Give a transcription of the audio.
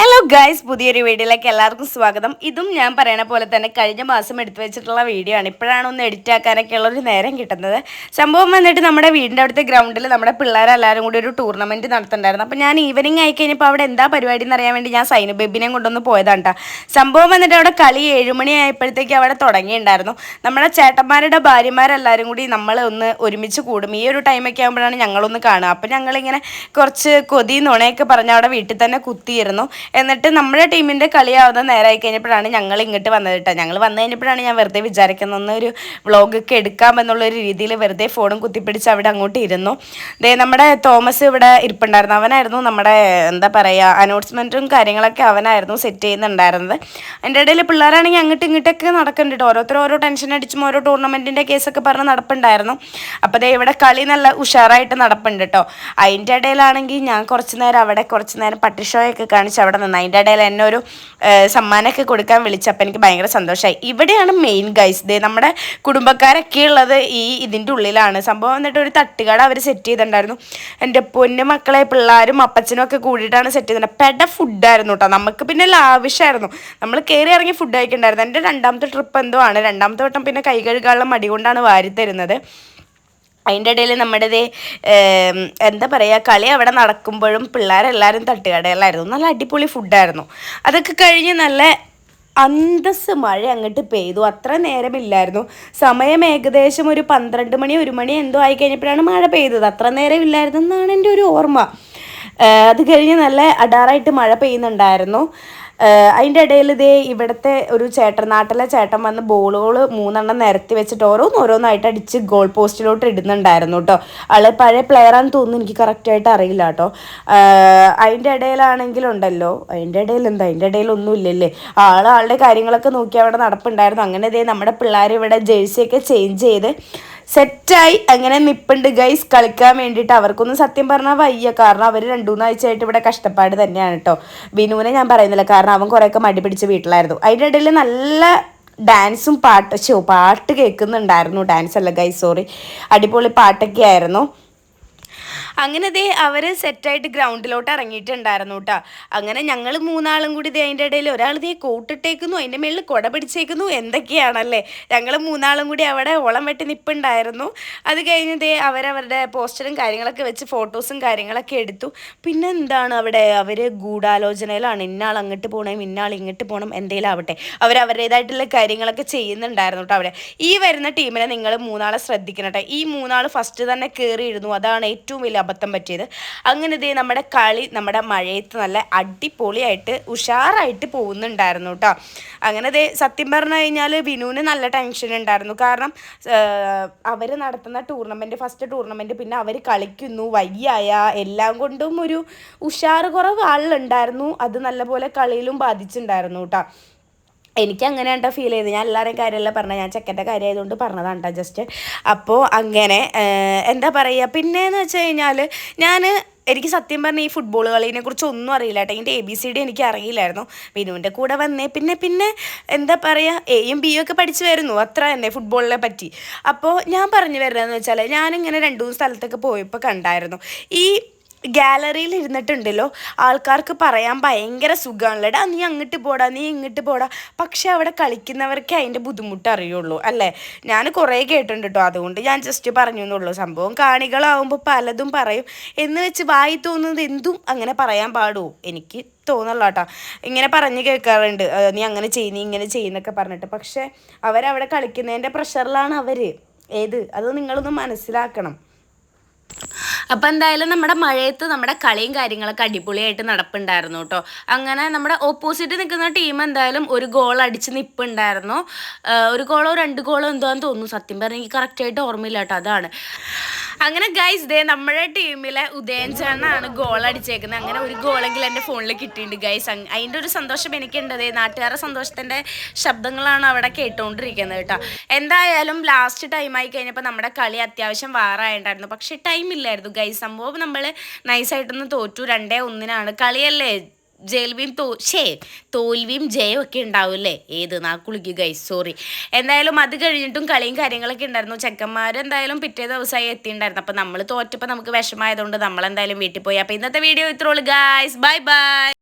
Hello guys, പുതിയൊരു വീഡിയോയിലേക്ക് എല്ലാവർക്കും സ്വാഗതം. ഇതും ഞാൻ പറയണ പോലെ തന്നെ കഴിഞ്ഞ മാസം എടുത്തു വെച്ചിട്ടുള്ള വീഡിയോ ആണ്. ഇപ്പോഴാണ് ഒന്ന് എഡിറ്റ് ആക്കാനൊക്കെ ഉള്ളൊരു നേരം കിട്ടുന്നത്. സംഭവം വന്നിട്ട് നമ്മുടെ വീടിൻ്റെ അവിടുത്തെ ഗ്രൗണ്ടിൽ നമ്മുടെ പിള്ളേരെല്ലാവരും കൂടി ഒരു ടൂർണമെൻറ്റ് നടത്തുന്നുണ്ടായിരുന്നു. അപ്പോൾ ഞാൻ ഈവനിങ് ആയി കഴിഞ്ഞപ്പോൾ അവിടെ എന്താ പരിപാടി എന്ന് അറിയാൻ വേണ്ടി ഞാൻ സൈനു ബേബിനെ കൊണ്ടൊന്ന് പോയതാണ് കേട്ടോ. സംഭവം വന്നിട്ട് അവിടെ കളി 7 മണി ആയപ്പോഴത്തേക്ക് അവിടെ തുടങ്ങിയിട്ടുണ്ടായിരുന്നു. നമ്മുടെ ചേട്ടന്മാരുടെ ഭാര്യമാരെല്ലാവരും കൂടി നമ്മൾ ഒന്ന് ഒരുമിച്ച് കൂടും. ഈ ഒരു ടൈമൊക്കെ ആകുമ്പോഴാണ് ഞങ്ങളൊന്ന് കാണുക. അപ്പോൾ ഞങ്ങളിങ്ങനെ കുറച്ച് കൊതി നുണയൊക്കെ പറഞ്ഞ് അവിടെ വീട്ടിൽ തന്നെ കുത്തിയിരുന്നു. എന്നിട്ട് നമ്മുടെ ടീമിൻ്റെ കളിയാവുന്ന നേരമായി കഴിഞ്ഞപ്പോഴാണ് ഞങ്ങൾ ഇങ്ങോട്ട് വന്നത് കേട്ടോ. ഞങ്ങൾ വന്നു കഴിഞ്ഞപ്പോഴാണ് ഞാൻ വെറുതെ വിചാരിക്കുന്ന ഒരു വ്ളോഗൊക്കെ എടുക്കാമെന്നുള്ളൊരു രീതിയിൽ വെറുതെ ഫോണും കുത്തിപ്പിടിച്ച് അവിടെ അങ്ങോട്ട് ഇരുന്നു. നമ്മുടെ തോമസ് ഇവിടെ ഇരിപ്പുണ്ടായിരുന്നു. അവനായിരുന്നു നമ്മുടെ എന്താ പറയുക അനൗൺസ്മെൻറ്റും കാര്യങ്ങളൊക്കെ അവനായിരുന്നു സെറ്റ് ചെയ്യുന്നുണ്ടായിരുന്നത്. അതിൻ്റെ ഇടയിൽ പിള്ളേരാണെങ്കിൽ അങ്ങോട്ടും ഇങ്ങോട്ടൊക്കെ നടക്കുന്നുണ്ട് കേട്ടോ. ഓരോരുത്തരും ഓരോ ടെൻഷൻ അടിച്ചും ഓരോ ടൂർണമെൻറ്റിൻ്റെ കേസൊക്കെ പറഞ്ഞ് നടപ്പുണ്ടായിരുന്നു. അപ്പോൾ ഇവിടെ കളി നല്ല ഉഷാറായിട്ട് നടപ്പുണ്ട് കേട്ടോ. അതിൻ്റെ ഇടയിലാണെങ്കിൽ ഞാൻ കുറച്ച് നേരം പട്ടി ഷോയൊക്കെ കാണിച്ച് അവിടെ നിന്ന് അതിൻ്റെ ഇടയിൽ എന്നെ ഒരു സമ്മാനമൊക്കെ കൊടുക്കാൻ വിളിച്ചപ്പോൾ എനിക്ക് ഭയങ്കര സന്തോഷമായി. ഇവിടെയാണ് മെയിൻ ഗൈസ്. നമ്മുടെ കുടുംബക്കാരൊക്കെ ഉള്ളത് ഇതിൻ്റെ ഉള്ളിലാണ്. സംഭവം എന്നിട്ട് ഒരു തട്ടുകട അവർ സെറ്റ് ചെയ്തിട്ടുണ്ടായിരുന്നു. എൻ്റെ പൊന്നു മക്കളെ പിള്ളേരും അപ്പച്ചനും ഒക്കെ കൂടിയിട്ടാണ് സെറ്റ് ചെയ്തിട്ടുണ്ട്. പെട ഫുഡായിരുന്നു കേട്ടോ. നമുക്ക് പിന്നെ ലാവിഷായിരുന്നു. നമ്മൾ കയറി ഇറങ്ങി ഫുഡ് കഴിക്കണ്ടായിരുന്നു. എൻ്റെ രണ്ടാമത്തെ ട്രിപ്പ് എന്തോ ആണ്. രണ്ടാമത്തെ വട്ടം പിന്നെ കൈ കഴുകാനുള്ള മടി കൊണ്ടാണ് വാരി തരുന്നത്. അതിൻ്റെ ഇടയിൽ നമ്മുടേത് എന്താ പറയുക കളി അവിടെ നടക്കുമ്പോഴും പിള്ളേരെല്ലാവരും തട്ടുകടയിലായിരുന്നു. നല്ല അടിപൊളി ഫുഡായിരുന്നു. അതൊക്കെ കഴിഞ്ഞ് നല്ല അന്തസ് മഴ അങ്ങോട്ട് പെയ്തു. അത്ര നേരമില്ലായിരുന്നു. സമയം ഏകദേശം ഒരു 12 മണി 1 മണി എന്തോ ആയി കഴിഞ്ഞപ്പോഴാണ് മഴ പെയ്തത്. അത്ര നേരം ഇല്ലായിരുന്നു എന്നാണ് എൻ്റെ ഒരു ഓർമ്മ. അത് കഴിഞ്ഞ് നല്ല അടാറായിട്ട് മഴ പെയ്യുന്നുണ്ടായിരുന്നു. അതിൻ്റെ ഇടയിൽ ഇവിടുത്തെ ഒരു നാട്ടിലെ ചേട്ടൻ വന്ന് ബോളുകൾ 3 നിരത്തി വെച്ചിട്ട് ഓരോന്നായിട്ട് അടിച്ച് ഗോൾ പോസ്റ്റിലോട്ട് ഇടുന്നുണ്ടായിരുന്നു കേട്ടോ. ആൾ പഴയ പ്ലെയറാന്ന് തോന്നുന്നു, എനിക്ക് കറക്റ്റായിട്ട് അറിയില്ല കേട്ടോ. അതിൻ്റെ ഇടയിലാണെങ്കിലുണ്ടല്ലോ അതിൻ്റെ ഇടയിലൊന്നും ഇല്ലല്ലേ. ആളുടെ കാര്യങ്ങളൊക്കെ നോക്കി അവിടെ നടപ്പുണ്ടായിരുന്നു. അങ്ങനെ നമ്മുടെ പിള്ളേർ ഇവിടെ ജേഴ്സിയൊക്കെ ചേഞ്ച് ചെയ്ത് സെറ്റായി അങ്ങനെ നിപ്പുണ്ട് ഗൈസ് കളിക്കാൻ വേണ്ടിയിട്ട്. അവർക്കൊന്നും സത്യം പറഞ്ഞാൽ വയ്യ. കാരണം അവർ 2-3 ആഴ്ചയായിട്ട് ഇവിടെ കഷ്ടപ്പാട് തന്നെയാണ് കേട്ടോ. ബിനുവിനെ ഞാൻ പറയുന്നില്ല, കാരണം അവൻ കുറേയൊക്കെ മടി പിടിച്ച് വീട്ടിലായിരുന്നു. അതിൻ്റെ ഇടയിൽ നല്ല ഡാൻസും പാട്ട് കേൾക്കുന്നുണ്ടായിരുന്നു. ഡാൻസ് അല്ല ഗൈസ്, സോറി, അടിപൊളി പാട്ടൊക്കെ ആയിരുന്നു. അങ്ങനെ അവർ സെറ്റായിട്ട് ഗ്രൗണ്ടിലോട്ട് ഇറങ്ങിയിട്ടുണ്ടായിരുന്നു കേട്ടോ. അങ്ങനെ ഞങ്ങൾ 3 ആളും കൂടി അതിൻ്റെ ഇടയിൽ ഒരാൾ കോട്ടിട്ടേക്കുന്നു, അതിൻ്റെ മേളിൽ കുട പിടിച്ചേക്കുന്നു, എന്തൊക്കെയാണല്ലേ. ഞങ്ങൾ 3 ആളും കൂടി അവിടെ ഓളം വെട്ടി നിൽപ്പുണ്ടായിരുന്നു. അത് കഴിഞ്ഞ് അവരവരുടെ പോസ്റ്ററും കാര്യങ്ങളൊക്കെ വെച്ച് ഫോട്ടോസും കാര്യങ്ങളൊക്കെ എടുത്തു. പിന്നെ എന്താണ് അവിടെ അവർ ഗൂഢാലോചനയിലാണ്. ഇന്നാൾ അങ്ങോട്ട് പോകണം, ഇന്നാൾ ഇങ്ങോട്ട് പോകണം, എന്തെങ്കിലും ആവട്ടെ അവരവരുടേതായിട്ടുള്ള കാര്യങ്ങളൊക്കെ ചെയ്യുന്നുണ്ടായിരുന്നു കേട്ടോ. അവിടെ വരുന്ന ടീമിനെ നിങ്ങൾ 3 ആളെ ശ്രദ്ധിക്കണം കേട്ടോ. ഈ 3 ആൾ ഫസ്റ്റ് തന്നെ കയറിയിരുന്നു. അതാണ് ഏറ്റവും വലിയ അബദ്ധം പറ്റിയത്. അങ്ങനെ നമ്മുടെ കളി നമ്മുടെ മഴയത്ത് നല്ല അടിപൊളിയായിട്ട് ഉഷാറായിട്ട് പോകുന്നുണ്ടായിരുന്നു കേട്ടോ. അങ്ങനെ സത്യം പറഞ്ഞു കഴിഞ്ഞാൽ വിനുവിന് നല്ല ടെൻഷൻ ഉണ്ടായിരുന്നു. കാരണം അവർ നടത്തുന്ന ഫസ്റ്റ് ടൂർണമെൻറ്റ്, പിന്നെ അവർ കളിക്കുന്നു, വയ്യായ എല്ലാം കൊണ്ടും ഒരു ഉഷാറ് കുറവ് ആളിലുണ്ടായിരുന്നു. അത് നല്ലപോലെ കളിയിലും ബാധിച്ചിട്ടുണ്ടായിരുന്നു കേട്ടോ. എനിക്ക് അങ്ങനെ കേട്ടോ ഫീൽ ചെയ്ത്. ഞാൻ എല്ലാവരുടെയും കാര്യമല്ല പറഞ്ഞത്, ഞാൻ ചെക്കൻ്റെ കാര്യമായതുകൊണ്ട് പറഞ്ഞതാണ് കേട്ടോ ജസ്റ്റ്. അപ്പോൾ അങ്ങനെ എന്താ പറയുക പിന്നെയെന്ന് വെച്ച് കഴിഞ്ഞാൽ എനിക്ക് സത്യം പറഞ്ഞാൽ ഈ ഫുട്ബോൾ കളീനെ കുറിച്ച് ഒന്നും അറിയില്ല കേട്ടോ. ഇതിൻ്റെ ABCD എനിക്ക് അറിയില്ലായിരുന്നു. വിനുവിൻ്റെ കൂടെ വന്നേ പിന്നെ എന്താ പറയുക Aയും Bയും ഒക്കെ പഠിച്ചു വരുന്നു, അത്ര തന്നെ ഫുട്ബോളിനെ പറ്റി. അപ്പോൾ ഞാൻ പറഞ്ഞു വരുന്നതെന്ന് വെച്ചാൽ ഞാനിങ്ങനെ 2-3 സ്ഥലത്തൊക്കെ പോയപ്പോൾ കണ്ടായിരുന്നു ഈ ഗാലറിയിൽ ഇരുന്നിട്ടുണ്ടല്ലോ ആൾക്കാർക്ക് പറയാൻ ഭയങ്കര സുഖമാണല്ലോടാ, നീ അങ്ങോട്ട് പോടാ, നീ ഇങ്ങോട്ട് പോടാ. പക്ഷെ അവിടെ കളിക്കുന്നവർക്ക് അതിൻ്റെ ബുദ്ധിമുട്ട് അറിയുള്ളൂ അല്ലേ. ഞാൻ കുറേ കേട്ടിട്ടുണ്ട് കേട്ടോ, അതുകൊണ്ട് ഞാൻ ജസ്റ്റ് പറഞ്ഞു എന്നുള്ളൂ. സംഭവം കാണികളാവുമ്പോൾ പലതും പറയും എന്ന് വെച്ച് വായി തോന്നുന്നത് എന്തും അങ്ങനെ പറയാൻ പാടുമോ, എനിക്ക് തോന്നല്ലോ കേട്ടോ. ഇങ്ങനെ പറഞ്ഞ് കേൾക്കാറുണ്ട്, നീ അങ്ങനെ ചെയ്യ്, നീ ഇങ്ങനെ ചെയ്യുന്നൊക്കെ പറഞ്ഞിട്ട്. പക്ഷെ അവരവിടെ കളിക്കുന്നതിൻ്റെ പ്രഷറിലാണ് അത് നിങ്ങളൊന്ന് മനസ്സിലാക്കണം. അപ്പം എന്തായാലും നമ്മുടെ മഴയത്ത് നമ്മുടെ കളിയും കാര്യങ്ങളൊക്കെ അടിപൊളിയായിട്ട് നടപ്പുണ്ടായിരുന്നു കേട്ടോ. അങ്ങനെ നമ്മുടെ ഓപ്പോസിറ്റ് നിൽക്കുന്ന ടീം എന്തായാലും ഒരു ഗോൾ അടിച്ച് നിൽപ്പുണ്ടായിരുന്നു. 1 ഗോളോ 2 ഗോളോ എന്താന്ന് തോന്നുന്നു, സത്യം പറഞ്ഞാൽ എനിക്ക് കറക്റ്റായിട്ട് ഓർമ്മയില്ല കേട്ടോ. അതാണ് അങ്ങനെ ഗൈസ് നമ്മുടെ ടീമിലെ ഉദയൻ ചേട്ടനാണ് ഗോൾ അടിച്ചേക്കുന്നത്. അങ്ങനെ 1 ഗോളെങ്കിലും എൻ്റെ ഫോണിൽ കിട്ടിയിട്ടുണ്ട് ഗൈസ്. അതിൻ്റെ ഒരു സന്തോഷം എനിക്കുണ്ട്. നാട്ടുകാരുടെ സന്തോഷത്തിൻ്റെ ശബ്ദങ്ങളാണ് അവിടെ കേട്ടുകൊണ്ടിരിക്കുന്നത് കേട്ടോ. എന്തായാലും ലാസ്റ്റ് ടൈമായി കഴിഞ്ഞപ്പോൾ നമ്മുടെ കളി അത്യാവശ്യം വാറായിട്ടുണ്ടായിരുന്നു. പക്ഷേ ടൈമില്ലായിരുന്നു ഗൈസ്. സംഭവം നമ്മൾ നൈസായിട്ടൊന്ന് തോറ്റു. 2-1 കളിയല്ലേ. തോൽവിയും ജയവും ഒക്കെ ഉണ്ടാവില്ലേ. നാക്കുളിക്കുക ഗൈസ്, സോറി. എന്തായാലും അത് കഴിഞ്ഞിട്ടും കളിയും കാര്യങ്ങളൊക്കെ ഉണ്ടായിരുന്നു. ചെക്കന്മാരെന്തായാലും പിറ്റേ ദിവസമായി എത്തിയിട്ടുണ്ടായിരുന്നു. അപ്പം നമ്മൾ തോറ്റപ്പോൾ നമുക്ക് വിഷമമായതുകൊണ്ട് നമ്മളെന്തായാലും വീട്ടിൽ പോയി. അപ്പോൾ ഇന്നത്തെ വീഡിയോ ഇത്രയുള്ളൂ ഗൈസ്. Bye bye.